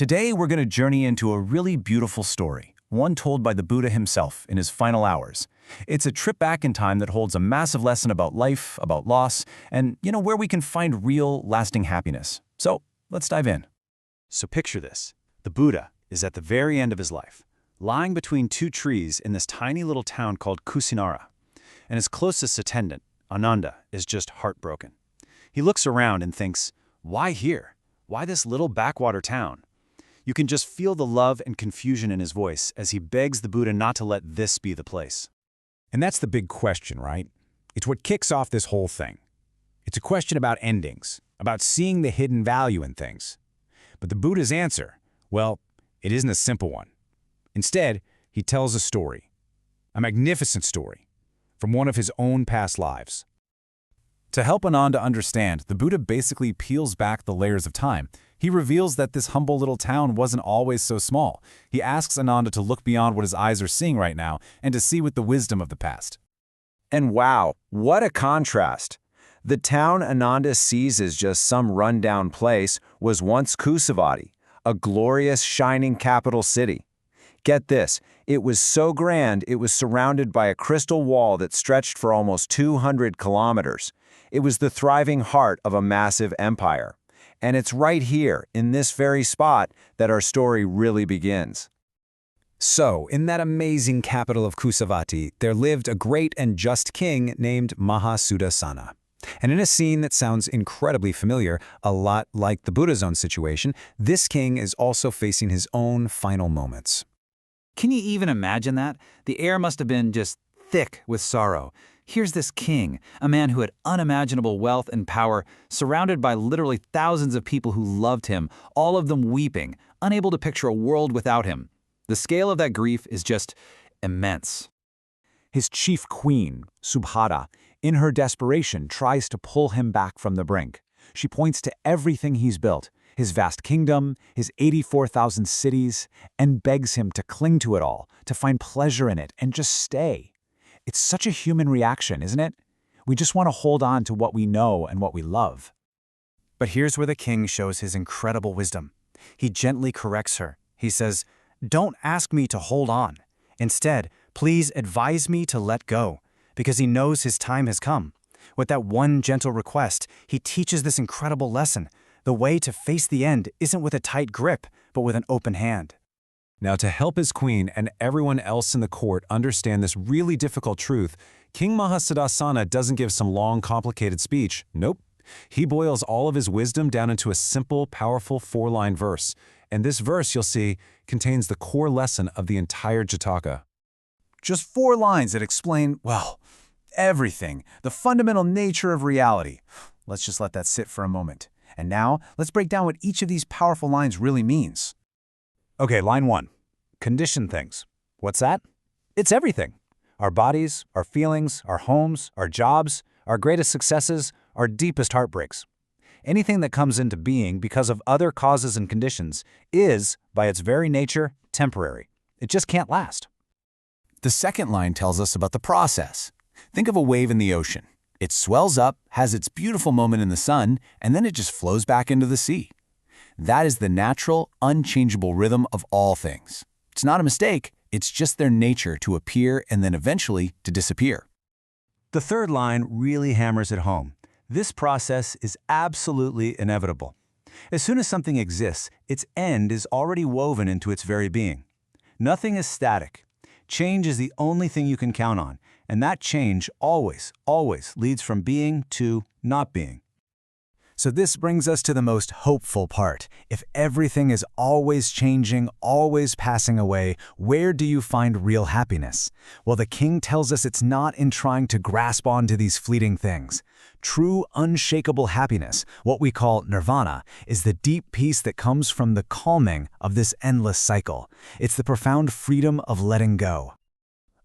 Today, we're going to journey into a really beautiful story, one told by the Buddha himself in his final hours. It's a trip back in time that holds a massive lesson about life, about loss, and, where we can find real, lasting happiness. So, let's dive in. So picture this. The Buddha is at the very end of his life, lying between two trees in this tiny little town called Kusinara. And his closest attendant, Ananda, is just heartbroken. He looks around and thinks, why here? Why this little backwater town? You can just feel the love and confusion in his voice as he begs the Buddha not to let this be the place. And that's the big question, right? It's what kicks off this whole thing. It's a question about endings, about seeing the hidden value in things. But the Buddha's answer, well, it isn't a simple one. Instead, he tells a story, a magnificent story, from one of his own past lives. To help Ananda understand, the Buddha basically peels back the layers of time. He reveals that this humble little town wasn't always so small. He asks Ananda to look beyond what his eyes are seeing right now and to see with the wisdom of the past. And wow, what a contrast! The town Ananda sees as just some rundown place was once Kusavati, a glorious, shining capital city. Get this, it was so grand it was surrounded by a crystal wall that stretched for almost 200 kilometers. It was the thriving heart of a massive empire. And it's right here, in this very spot, that our story really begins. So, in that amazing capital of Kusavati, there lived a great and just king named Mahasudassana. And in a scene that sounds incredibly familiar, a lot like the Buddha's own situation, this king is also facing his own final moments. Can you even imagine that? The air must have been just thick with sorrow. Here's this king, a man who had unimaginable wealth and power, surrounded by literally thousands of people who loved him, all of them weeping, unable to picture a world without him. The scale of that grief is just immense. His chief queen, Subhada, in her desperation, tries to pull him back from the brink. She points to everything he's built, his vast kingdom, his 84,000 cities, and begs him to cling to it all, to find pleasure in it, and just stay. It's such a human reaction, isn't it? We just want to hold on to what we know and what we love. But here's where the king shows his incredible wisdom. He gently corrects her. He says, "Don't ask me to hold on. Instead, please advise me to let go," because he knows his time has come. With that one gentle request, he teaches this incredible lesson. The way to face the end isn't with a tight grip, but with an open hand. Now, to help his queen and everyone else in the court understand this really difficult truth, King Mahasudassana doesn't give some long, complicated speech. Nope. He boils all of his wisdom down into a simple, powerful 4-line verse. And this verse, you'll see, contains the core lesson of the entire Jataka. Just 4 lines that explain, well, everything, the fundamental nature of reality. Let's just let that sit for a moment. And now, let's break down what each of these powerful lines really means. Okay, line 1. Condition things. What's that? It's everything. Our bodies, our feelings, our homes, our jobs, our greatest successes, our deepest heartbreaks. Anything that comes into being because of other causes and conditions is, by its very nature, temporary. It just can't last. The second line tells us about the process. Think of a wave in the ocean. It swells up, has its beautiful moment in the sun, and then it just flows back into the sea. That is the natural, unchangeable rhythm of all things. It's not a mistake, it's just their nature to appear and then eventually to disappear. The third line really hammers it home. This process is absolutely inevitable. As soon as something exists, its end is already woven into its very being. Nothing is static. Change is the only thing you can count on, and that change always, always leads from being to not being. So this brings us to the most hopeful part. If everything is always changing, always passing away, where do you find real happiness? Well, the king tells us it's not in trying to grasp onto these fleeting things. True, unshakable happiness, what we call nirvana, is the deep peace that comes from the calming of this endless cycle. It's the profound freedom of letting go.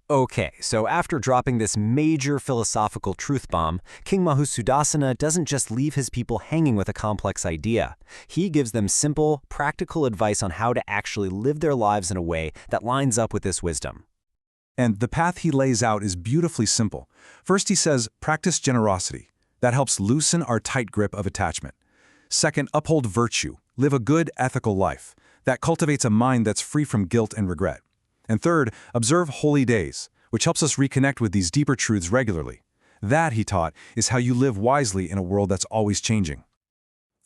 Okay, so after dropping this major philosophical truth bomb, King Mahasudassana doesn't just leave his people hanging with a complex idea. He gives them simple, practical advice on how to actually live their lives in a way that lines up with this wisdom. And the path he lays out is beautifully simple. First, he says, practice generosity. That helps loosen our tight grip of attachment. Second, uphold virtue. Live a good, ethical life. That cultivates a mind that's free from guilt and regret. And third, observe holy days, which helps us reconnect with these deeper truths regularly. That, he taught, is how you live wisely in a world that's always changing.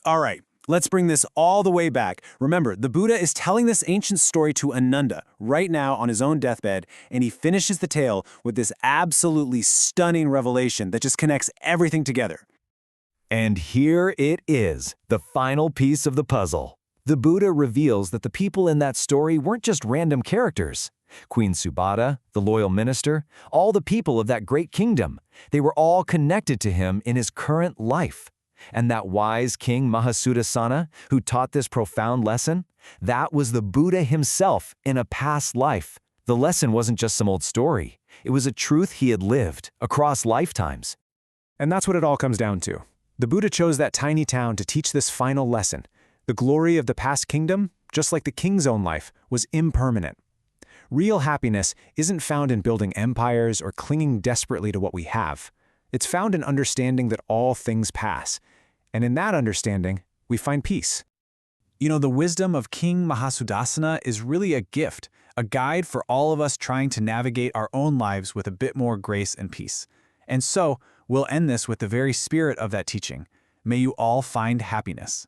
All right, let's bring this all the way back. Remember, the Buddha is telling this ancient story to Ananda right now on his own deathbed, and he finishes the tale with this absolutely stunning revelation that just connects everything together. And here it is, the final piece of the puzzle. The Buddha reveals that the people in that story weren't just random characters. Queen Subhadra, the loyal minister, all the people of that great kingdom, they were all connected to him in his current life. And that wise King Mahasudassana, who taught this profound lesson, that was the Buddha himself in a past life. The lesson wasn't just some old story. It was a truth he had lived across lifetimes. And that's what it all comes down to. The Buddha chose that tiny town to teach this final lesson. The glory of the past kingdom, just like the king's own life, was impermanent. Real happiness isn't found in building empires or clinging desperately to what we have. It's found in understanding that all things pass. And in that understanding, we find peace. You know, the wisdom of King Mahasudassana is really a gift, a guide for all of us trying to navigate our own lives with a bit more grace and peace. And so, we'll end this with the very spirit of that teaching. May you all find happiness.